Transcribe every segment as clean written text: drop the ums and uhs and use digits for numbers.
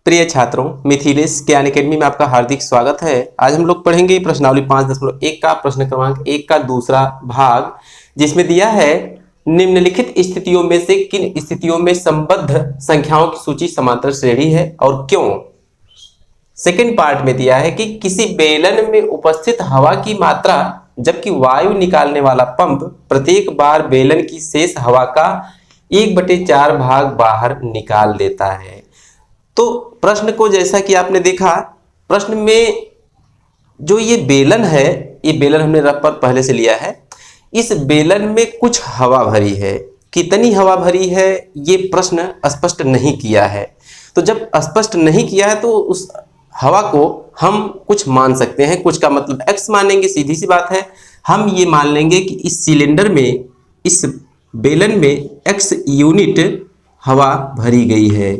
प्रिय छात्रों, मिथिलेश ज्ञान अकेडमी में आपका हार्दिक स्वागत है। आज हम लोग पढ़ेंगे प्रश्नावली 5.1 का प्रश्न क्रमांक 1 का दूसरा भाग, जिसमें दिया है निम्नलिखित स्थितियों में से किन स्थितियों में संबद्ध संख्याओं की सूची समांतर श्रेणी है और क्यों। सेकंड पार्ट में दिया है कि किसी बेलन में उपस्थित हवा की मात्रा जबकि वायु निकालने वाला पंप प्रत्येक बार बेलन की शेष हवा का 1/4 भाग बाहर निकाल देता है। तो प्रश्न को जैसा कि आपने देखा, प्रश्न में जो ये बेलन है, ये बेलन हमने रफ पर पहले से लिया है। इस बेलन में कुछ हवा भरी है, कितनी हवा भरी है ये प्रश्न स्पष्ट नहीं किया है। तो जब स्पष्ट नहीं किया है तो उस हवा को हम कुछ मान सकते हैं, कुछ का मतलब x मानेंगे, सीधी सी बात है। हम ये मान लेंगे कि इस सिलेंडर में, इस बेलन में x यूनिट हवा भरी गई है।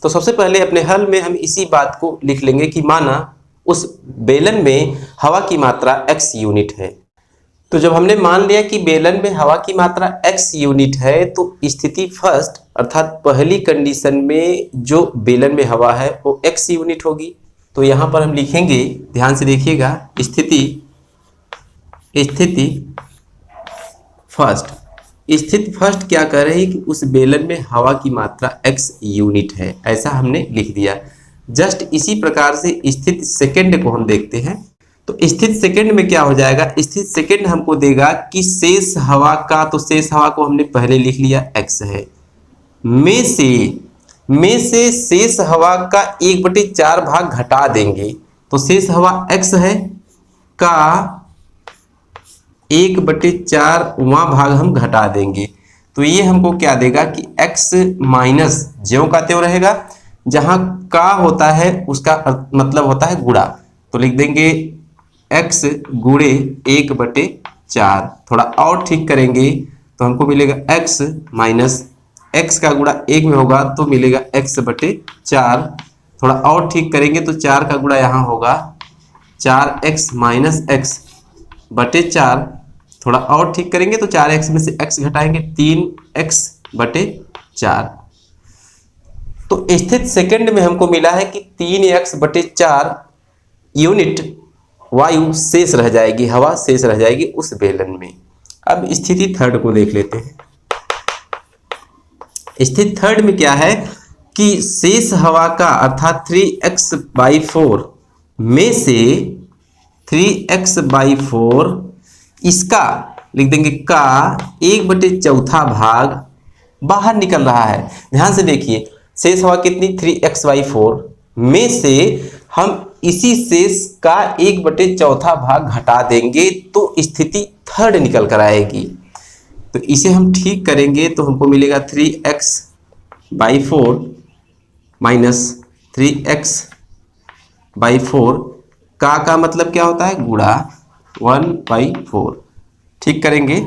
तो सबसे पहले अपने हल में हम इसी बात को लिख लेंगे कि माना उस बेलन में हवा की मात्रा x यूनिट है। तो जब हमने मान लिया कि बेलन में हवा की मात्रा x यूनिट है, तो स्थिति फर्स्ट अर्थात पहली कंडीशन में जो बेलन में हवा है वो x यूनिट होगी। तो यहाँ पर हम लिखेंगे, ध्यान से देखिएगा, स्थिति फर्स्ट क्या कह रही है कि उस बेलन में हवा की मात्रा x यूनिट है, ऐसा हमने लिख दिया। जस्ट इसी प्रकार से स्थिति सेकंड को हम देखते हैं। तो स्थिति सेकंड में क्या हो जाएगा, स्थिति सेकंड हमको देगा कि शेष हवा का, तो शेष हवा को हमने पहले लिख लिया x है, में से शेष हवा का 1/4 भाग घटा देंगे। तो शेष हवा x है का 1/4वां भाग हम घटा देंगे। तो ये हमको क्या देगा कि x माइनस ज्यों का त्यों रहेगा, जहां का होता है उसका मतलब होता है गुणा। तो लिख देंगे x गुणे 1/4। थोड़ा और ठीक करेंगे तो हमको मिलेगा x माइनस x का गुणा 1 में होगा तो मिलेगा x/4। थोड़ा और ठीक करेंगे तो 4 का गुणा यहाँ होगा 4x माइनस x/4। थोड़ा और ठीक करेंगे तो 4x में से x घटाएंगे 3x/4। तो स्थिति सेकंड में हमको मिला है कि 3x/4 यूनिट वायु शेष रह जाएगी, हवा शेष रह जाएगी उस बेलन में। अब स्थिति थर्ड को देख लेते हैं। स्थिति थर्ड में क्या है कि शेष हवा का अर्थात 3x/4 में से 3x/4 इसका लिख देंगे का 1/4 भाग बाहर निकल रहा है। ध्यान से देखिए, शेष हवा कितनी, 3x/4 में से हम इसी शेष का 1/4 भाग घटा देंगे तो स्थिति थर्ड निकल कर आएगी। तो इसे हम ठीक करेंगे तो हमको मिलेगा 3x/4 माइनस 3x/4 का मतलब क्या होता है, गुणा 1/4। ठीक करेंगे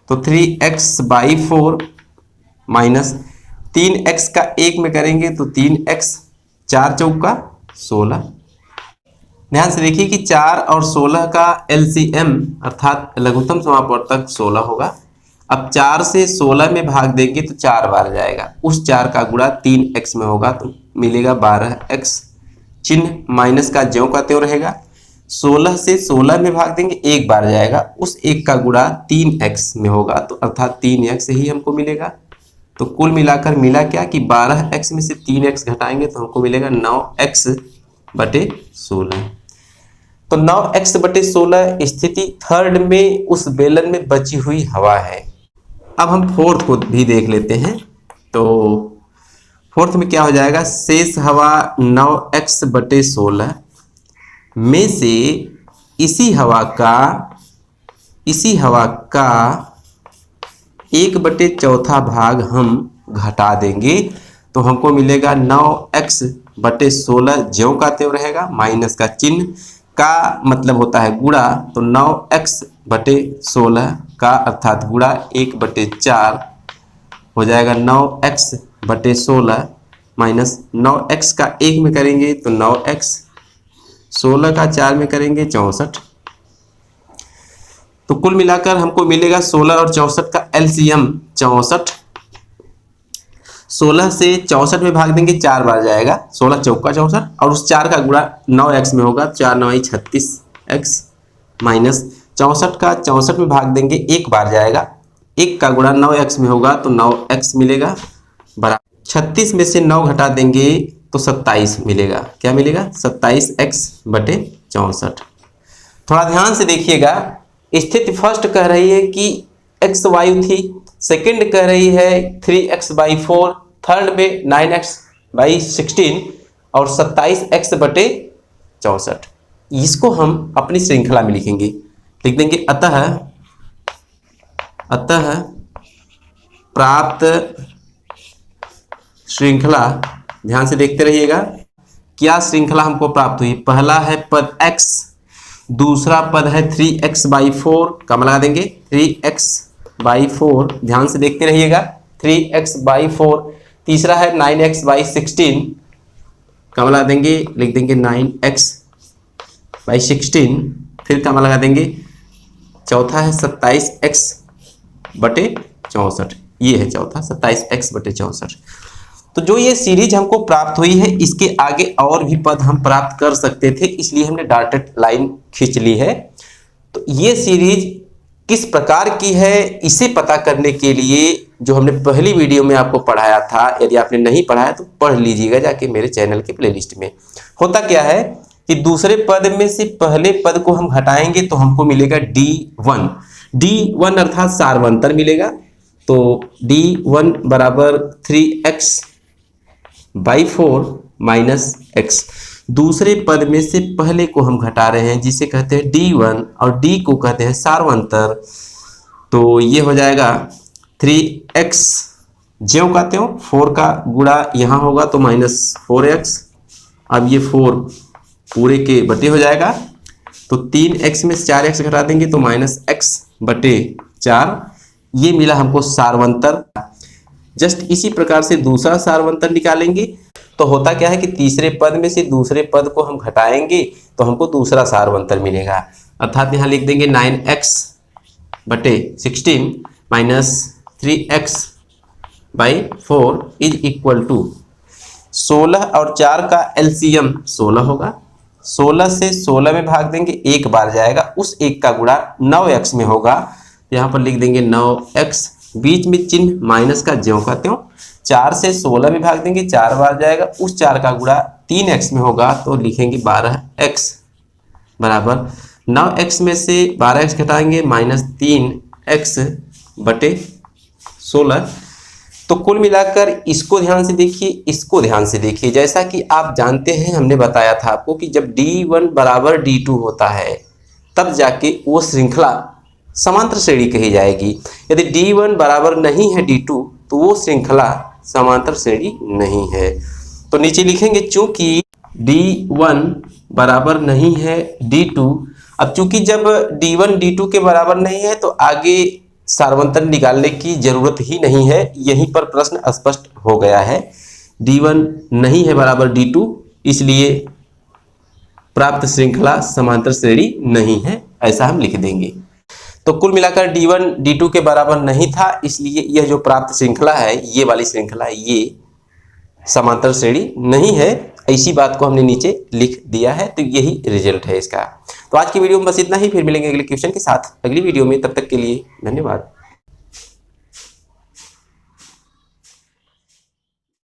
तो 3x/4 माइनस 3x का 1 में करेंगे तो 3x, 4 चौका 16। ध्यान से देखिए कि 4 और 16 का LCM अर्थात लघुत्तम समापवर्तक 16 होगा। अब 4 से 16 में भाग देंगे तो 4 बार जाएगा, उस 4 का गुणा 3x में होगा तो मिलेगा 12x। चिन्ह माइनस का ज्यों का त्यों रहेगा। 16 से 16 में भाग देंगे, 1 बार जाएगा, उस 1 का गुणा 3x में होगा तो अर्थात 3x ही हमको मिलेगा। तो कुल मिलाकर मिला क्या कि 12x में से 3x घटाएंगे तो हमको मिलेगा 9x/16। तो 9x/16 स्थिति थर्ड में उस बेलन में बची हुई हवा है। अब हम फोर्थ को भी देख लेते हैं। तो फोर्थ में क्या हो जाएगा, शेष हवा 9x/16 में से इसी हवा का 1/4 भाग हम घटा देंगे तो हमको मिलेगा 9x/16 ज्यों का त्यों रहेगा, माइनस का चिन्ह का मतलब होता है गुणा। तो 9x/16 का अर्थात गुणा 1/4 हो जाएगा 9x/16 माइनस 9x का 1 में करेंगे तो 9x, 16 का 4 में करेंगे 64। तो कुल मिलाकर हमको मिलेगा 16 और 64 का LCM 64। 16 से 64 में भाग देंगे 4 बार जाएगा, 16 चौका 64 और उस 4 का गुणा 9x में होगा, 4 9 36x माइनस 64 का 64 में भाग देंगे 1 बार जाएगा, 1 का गुणा 9x में होगा तो 9x मिलेगा बराबर 36 में से 9 घटा देंगे तो 27 मिलेगा। क्या मिलेगा? 27x बटे 64। थोड़ा ध्यान से देखिएगा, स्थिति फर्स्ट कह रही है कि x वायु थी, सेकंड कह रही है 3x/4, थर्ड में 9x/16 और 27x बटे 64। इसको हम अपनी श्रृंखला में लिखेंगे, लिख देंगे अतः प्राप्त श्रृंखला, ध्यान से देखते रहिएगा क्या श्रृंखला हमको प्राप्त हुई। पहला है पद x, दूसरा पद है 3x/4, कम लगा देंगे 3x/4, ध्यान से देखते रहिएगा 3x/4, तीसरा है 9x/16, कम लगा देंगे, लिख देंगे 9x/16, फिर कम लगा देंगे, चौथा है 27x बटे 64, ये है चौथा 27x बटे 64। तो जो ये सीरीज हमको प्राप्त हुई है, इसके आगे और भी पद हम प्राप्त कर सकते थे, इसलिए हमने डॉटेड लाइन खींच ली है। तो ये सीरीज किस प्रकार की है, इसे पता करने के लिए जो हमने पहली वीडियो में आपको पढ़ाया था, यदि आपने नहीं पढ़ा है तो पढ़ लीजिएगा जाके मेरे चैनल के प्लेलिस्ट में। होता क्या है कि दूसरे पद में से पहले पद को हम घटाएंगे तो हमको मिलेगा D1 अर्थात सारवंतर मिलेगा। तो D1 बराबर 3x/4 माइनस x। दूसरे पद में से पहले को हम घटा रहे हैं जिसे कहते हैं D1 और D को कहते हैं सारवंतर। तो ये हो जाएगा 3x, ज्यों कहते हो 4 का गुणा यहाँ होगा तो -4x। अब ये 4 पूरे के बटे हो जाएगा, तो 3x में 4x घटा देंगे तो -x बटे 4। ये मिला हमको सारवंतर। जस्ट इसी प्रकार से दूसरा सारवंतर निकालेंगे। तो होता क्या है कि तीसरे पद में से दूसरे पद को हम घटाएंगे तो हमको दूसरा सारवंतर मिलेगा, अर्थात यहाँ लिख देंगे 9x बटे 16 minus 3x/4 is equal to 16 और 4 का एलसीएम 16 होगा। 16 से 16 में भाग देंगे, 1 बार जाएगा, उस 1 का गुणा 9x में होगा, यहाँ पर लिख देंगे 9x, बीच में चिन्ह माइनस का ज्यों का त्यों। 4 से 16 में भाग देंगे, 4 बार जाएगा, उस 4 का गुणा 3x में होगा तो लिखेंगे 12x बराबर 9x में से 12x घटाएंगे -3x बटे 16। तो कुल मिलाकर इसको ध्यान से देखिए, इसको ध्यान से देखिए। जैसा कि आप जानते हैं, हमने बताया था आपको कि जब D1 बराबर D2 होता है तब जाके वो श्रृंखला समांतर श्रेणी कही जाएगी। यदि D1 बराबर नहीं है D2 तो वो श्रृंखला समांतर श्रेणी नहीं है। तो नीचे लिखेंगे चूंकि D1 बराबर नहीं है D2। अब चूंकि जब D1 D2 के बराबर नहीं है तो आगे सारवंतर निकालने की जरूरत ही नहीं है, यहीं पर प्रश्न स्पष्ट हो गया है। D1 नहीं है बराबर D2, इसलिए प्राप्त श्रृंखला समांतर श्रेणी नहीं है, ऐसा हम लिख देंगे। तो कुल मिलाकर D1 D2 के बराबर नहीं था, इसलिए यह जो प्राप्त श्रृंखला है, ये वाली श्रृंखला, ये समांतर श्रेणी नहीं है। इसी बात को हमने नीचे लिख दिया है, तो यही रिजल्ट है इसका। तो आज की वीडियो में बस इतना ही, फिर मिलेंगे अगले क्वेश्चन के साथ अगली वीडियो में। तब तक के लिए धन्यवाद।